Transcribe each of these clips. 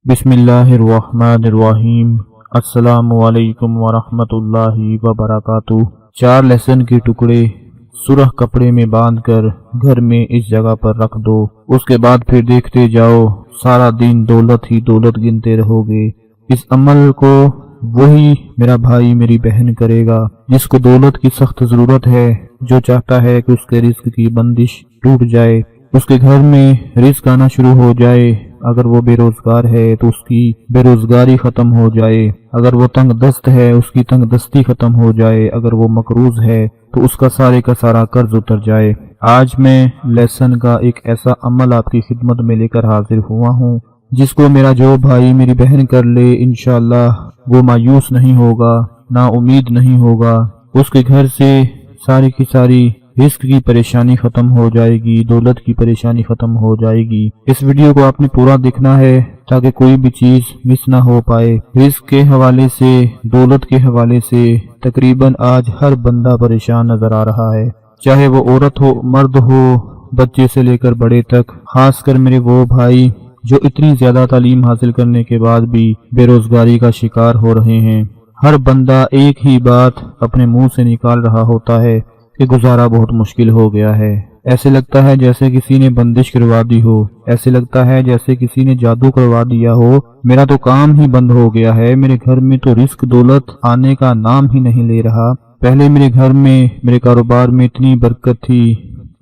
बिस्मिल्लाहिर्रहमानिर्रहीम। अस्सलामुअलैकुम वरहमतुल्लाहि वबरकातुह। 4 लहसुन के टुकड़े सुरख कपड़े में बांधकर घर में इस जगह पर रख दो। उसके बाद फिर देखते जाओ, सारा दिन दौलत ही दौलत गिनते रहोगे। इस अमल को वही मेरा भाई मेरी बहन करेगा जिसको दौलत की सख्त जरूरत है, जो चाहता है कि उसके रिस्क की बंदिश टूट जाए, उसके घर में रिस्क आना शुरू हो जाए। अगर वो बेरोजगार है तो उसकी बेरोजगारी खत्म हो जाए, अगर वो तंग दस्त है उसकी तंग दस्ती खत्म हो जाए, अगर वो मकरूज है तो उसका सारे का सारा कर्ज उतर जाए। आज मैं लेसन का एक ऐसा अमल आपकी खिदमत में लेकर हाजिर हुआ हूँ जिसको मेरा जो भाई मेरी बहन कर ले, इंशाअल्लाह वो मायूस नहीं होगा, ना उम्मीद नहीं होगा। उसके घर से सारी की सारी रिस्क की परेशानी खत्म हो जाएगी, दौलत की परेशानी खत्म हो जाएगी। इस वीडियो को आपने पूरा देखना है ताकि कोई भी चीज मिस ना हो पाए। रिस्क के हवाले से, दौलत के हवाले से तकरीबन आज हर बंदा परेशान नजर आ रहा है, चाहे वो औरत हो, मर्द हो, बच्चे से लेकर बड़े तक। खासकर मेरे वो भाई जो इतनी ज्यादा तालीम हासिल करने के बाद भी बेरोजगारी का शिकार हो रहे हैं। हर बंदा एक ही बात अपने मुंह से निकाल रहा होता है कि गुजारा बहुत मुश्किल हो गया है। ऐसे लगता है जैसे किसी ने बंदिश करवा दी हो, ऐसे लगता है जैसे किसी ने जादू करवा दिया हो। मेरा तो काम ही बंद हो गया है, मेरे घर में तो रिस्क दौलत आने का नाम ही नहीं ले रहा। पहले मेरे घर में, मेरे कारोबार में इतनी बरकत थी,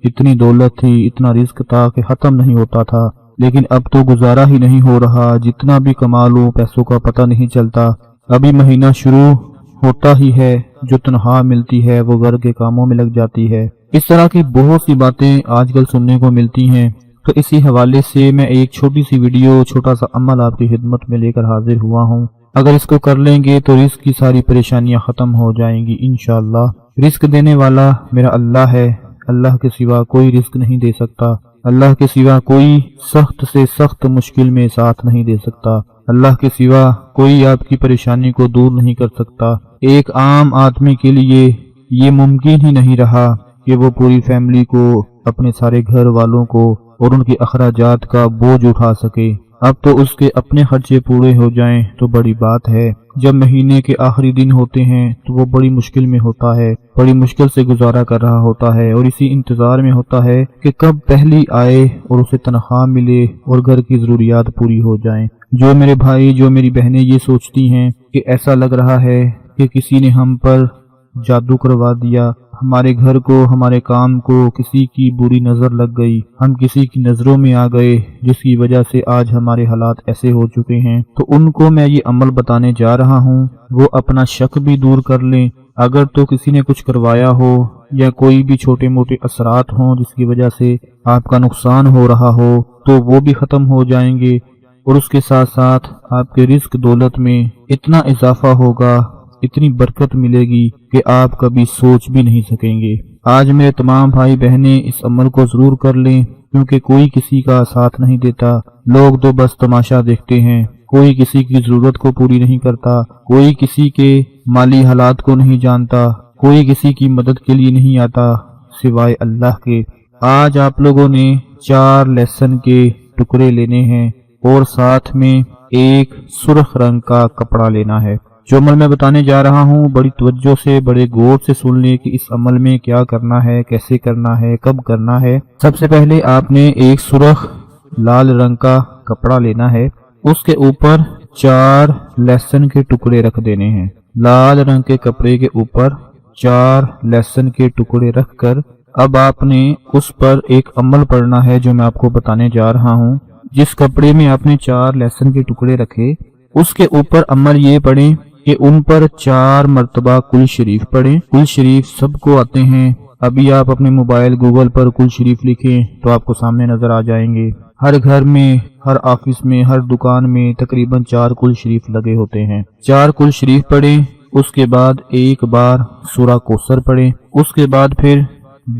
इतनी दौलत थी, इतना रिस्क था कि खत्म नहीं होता था, लेकिन अब तो गुजारा ही नहीं हो रहा। जितना भी कमा लो पैसों का पता नहीं चलता। अभी महीना शुरू होता ही है, जो तनख्वाह मिलती है वो घर के कामों में लग जाती है। इस तरह की बहुत सी बातें आजकल सुनने को मिलती हैं। तो इसी हवाले से मैं एक छोटी सी वीडियो, छोटा सा अमल आपकी खिदमत में लेकर हाजिर हुआ हूँ। अगर इसको कर लेंगे तो रिस्क की सारी परेशानियां खत्म हो जाएंगी इंशाअल्लाह। रिस्क देने वाला मेरा अल्लाह है, अल्लाह के सिवा कोई रिस्क नहीं दे सकता, अल्लाह के सिवा कोई सख्त से सख्त मुश्किल में साथ नहीं दे सकता, अल्लाह के सिवा कोई आपकी परेशानी को दूर नहीं कर सकता। एक आम आदमी के लिए ये मुमकिन ही नहीं रहा कि वो पूरी फैमिली को, अपने सारे घर वालों को और उनके अखराजात का बोझ उठा सके। अब तो उसके अपने खर्चे पूरे हो जाएं तो बड़ी बात है। जब महीने के आखिरी दिन होते हैं तो वो बड़ी मुश्किल में होता है, बड़ी मुश्किल से गुजारा कर रहा होता है और इसी इंतजार में होता है कि कब पहली आए और उसे तनख्वाह मिले और घर की जरूरियात पूरी हो जाएं। जो मेरे भाई, जो मेरी बहनें ये सोचती हैं कि ऐसा लग रहा है कि किसी ने हम पर जादू करवा दिया, हमारे घर को, हमारे काम को किसी की बुरी नजर लग गई, हम किसी की नजरों में आ गए जिसकी वजह से आज हमारे हालात ऐसे हो चुके हैं, तो उनको मैं ये अमल बताने जा रहा हूँ। वो अपना शक भी दूर कर लें। अगर तो किसी ने कुछ करवाया हो या कोई भी छोटे मोटे असरात हों जिसकी वजह से आपका नुकसान हो रहा हो तो वो भी खत्म हो जाएंगे और उसके साथ साथ आपके रिस्क दौलत में इतना इजाफा होगा, इतनी बरकत मिलेगी कि आप कभी सोच भी नहीं सकेंगे। आज मेरे तमाम भाई बहनें इस अमल को जरूर कर लें, क्योंकि कोई किसी का साथ नहीं देता। लोग तो बस तमाशा देखते हैं, कोई किसी की जरूरत को पूरी नहीं करता, कोई किसी के माली हालात को नहीं जानता, कोई किसी की मदद के लिए नहीं आता सिवाय अल्लाह के। आज आप लोगों ने 4 लहसुन के टुकड़े लेने हैं और साथ में एक सुर्ख रंग का कपड़ा लेना है। जो अमल मैं बताने जा रहा हूँ बड़ी तवज्जो से, बड़े गौर से सुन ले कि इस अमल में क्या करना है, कैसे करना है, कब करना है। सबसे पहले आपने एक सुर्ख लाल रंग का कपड़ा लेना है, उसके ऊपर 4 लहसुन के टुकड़े रख देने हैं। लाल रंग के कपड़े के ऊपर 4 लहसुन के टुकड़े रखकर अब आपने उस पर एक अमल पढ़ना है जो मैं आपको बताने जा रहा हूँ। जिस कपड़े में आपने 4 लहसुन के टुकड़े रखे उसके ऊपर अमल ये पढ़ें कि उन पर 4 मर्तबा कुल शरीफ पढ़ें। कुल शरीफ सबको आते हैं, अभी आप अपने मोबाइल गूगल पर कुल शरीफ लिखें तो आपको सामने नजर आ जाएंगे। हर घर में, हर ऑफिस में, हर दुकान में तकरीबन 4 कुल शरीफ लगे होते हैं। 4 कुल शरीफ पढ़ें, उसके बाद एक बार सूरा कौसर पढ़ें, उसके बाद फिर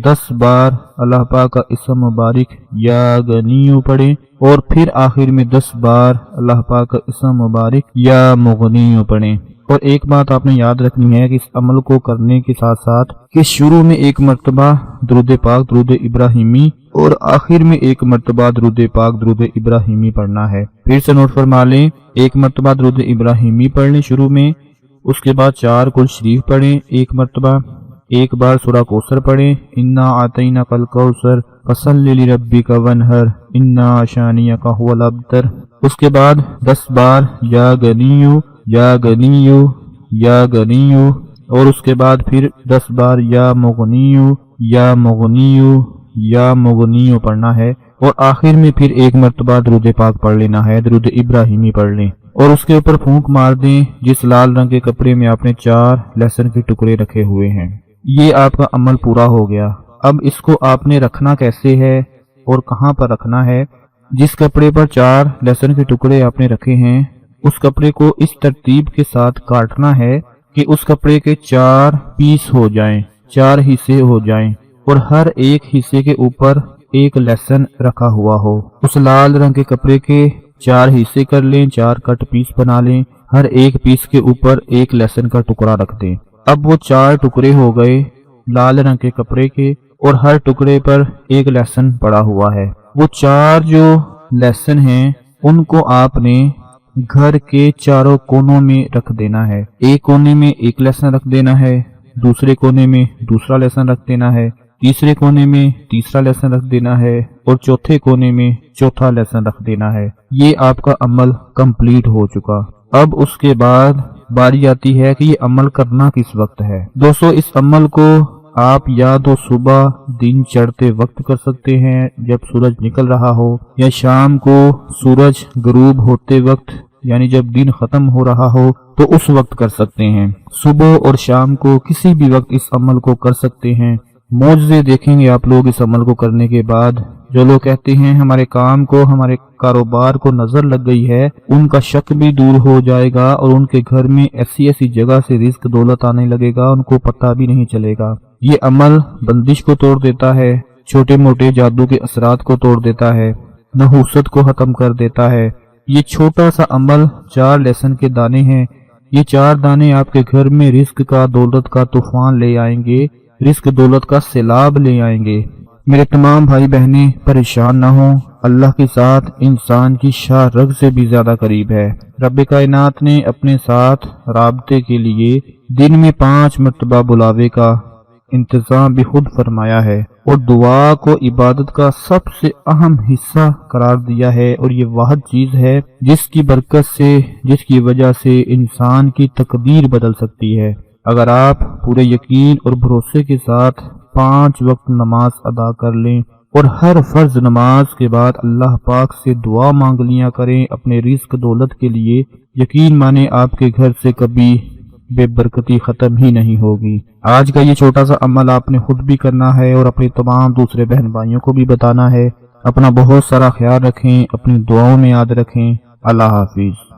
10 बार अल्लाह पाक का इस्म मुबारक या गनीयु पढ़ें और फिर आखिर में 10 बार अल्लाह पाक का इस्म मुबारक या मुगनीयु पढ़ें। اور ایک بات آپ نے یاد رکھنی ہے کہ اس عمل کو کرنے کے ساتھ ساتھ کہ شروع میں ایک مرتبہ درود پاک درود ابراہیمی اور آخر میں ایک مرتبہ درود پاک درود ابراہیمی پڑھنا ہے۔ پھر سے نوٹ فرما لیں، ایک مرتبہ درود ابراہیمی پڑھ لیں شروع میں، اس کے بعد 4 کل شریف پڑھیں ایک مرتبہ، ایک بار سورہ کوثر پڑھیں، انا اعطیناک الکوثر فصل لربک وانحر انا شانئک هو الابتر، اس کے بعد 10 بار یا غنیو یا غنیو یا غنیو، اور اس کے بعد پھر 10 بار یا مغنیو یا مغنیو یا مغنیو پڑھنا ہے، اور آخر میں پھر ایک مرتبہ درود پاک پڑھ لینا ہے، درود ابراہیمی پڑھ لیں، اور اس کے اوپر پھونک مار دیں جس لال رنگ کے کپڑے میں آپ نے 4 لہسن کے ٹکڑے رکھے ہوئے ہیں۔ یہ آپ کا عمل پورا ہو گیا۔ اب اس کو آپ نے رکھنا کیسے ہے اور کہاں پر رکھنا ہے؟ جس کپڑے پر 4 لہسن کے ٹکڑے آپ نے رکھے ہیں اس کپڑے کو اس ترتیب کے ساتھ کاٹنا ہے کہ اس کپڑے کے 4 پیس ہو جائیں، 4 حصے ہو جائیں، اور ہر ایک حصے کے اوپر ایک لہسن رکھا ہوا ہو۔ اس لال رنگ کے کپڑے کے 4 حصے کر لیں، 4 کٹ پیس بنا لیں، ہر ایک پیس کے اوپر ایک لہسن کا ٹکڑا رکھ دیں۔ اب وہ 4 ٹکڑے ہو گئے لال رنگ کے کپڑے کے، اور ہر ٹکڑے پر ایک لہسن پڑا ہوا ہے۔ وہ 4 جو لہسن ہیں ان کو آپ نے گھر کے چاروں کونوں میں رکھ دینا ہے۔ ایک کونے میں ایک لہسن رکھ دینا ہے، دوسرے کونے میں دوسرا لہسن رکھ دینا ہے، تیسرے کونے میں تیسرا لہسن رکھ دینا ہے، اور چوتھے کونے میں چوتھا لہسن رکھ دینا ہے۔ یہ آپ کا عمل کمپلیٹ ہو چکا۔ اب اس کے بعد باری آتی ہے کہ یہ عمل کرنا کس وقت ہے۔ دوستو اس عمل کو آپ یا تو صبح دن چڑھتے وقت کر سکتے ہیں جب سورج نکل رہا ہو، یا شام کو سورج غروب ہوتے وقت یعنی جب دن ختم ہو رہا ہو تو اس وقت کر سکتے ہیں۔ صبح اور شام کو کسی بھی وقت اس عمل کو کر سکتے ہیں۔ معجزے دیکھیں گے آپ لوگ اس عمل کو کرنے کے بعد۔ جو لوگ کہتے ہیں ہمارے کام کو ہمارے کاروبار کو نظر لگ گئی ہے، ان کا شک بھی دور ہو جائے گا، اور ان کے گھر میں ایسی ایسی جگہ سے رزق دولت آنے لگے گا ان کو پتہ بھی نہیں چلے گا۔ یہ عمل بندش کو توڑ دیتا ہے، چھوٹے موٹے جادو کے اثرات کو توڑ دیتا ہے، نحوست کو ختم کر دیتا ہے۔ یہ چھوٹا سا عمل 4 لہسن کے دانے ہیں۔ یہ 4 دانے آپ کے گھر میں رزق کا دولت کا طوفان لے آئیں گے، رزق دولت کا سیلاب لے آئیں گے۔ میرے تمام بھائی بہنیں پریشان نہ ہوں، اللہ کے ساتھ انسان کی شاہ رگ سے بھی زیادہ قریب ہے۔ رب کائنات نے اپنے ساتھ رابطے کے لیے دن میں 5 مرتبہ بلاوے کا انتظام بھی خود فرمایا ہے، اور دعا کو عبادت کا سب سے اہم حصہ قرار دیا ہے، اور یہ واحد چیز ہے جس کی برکت سے، جس کی وجہ سے انسان کی تقدیر بدل سکتی ہے۔ اگر آپ پورے یقین اور بھروسے کے ساتھ 5 وقت نماز ادا کر لیں اور ہر فرض نماز کے بعد اللہ پاک سے دعا مانگ لیا کریں اپنے رزق دولت کے لیے، یقین مانے آپ کے گھر سے کبھی بے برکتی ختم ہی نہیں ہوگی۔ آج کا یہ چھوٹا سا عمل آپ نے خود بھی کرنا ہے اور اپنے تمام دوسرے بہن بھائیوں کو بھی بتانا ہے۔ اپنا بہت سارا خیال رکھیں، اپنی دعاؤں میں یاد رکھیں۔ اللہ حافظ۔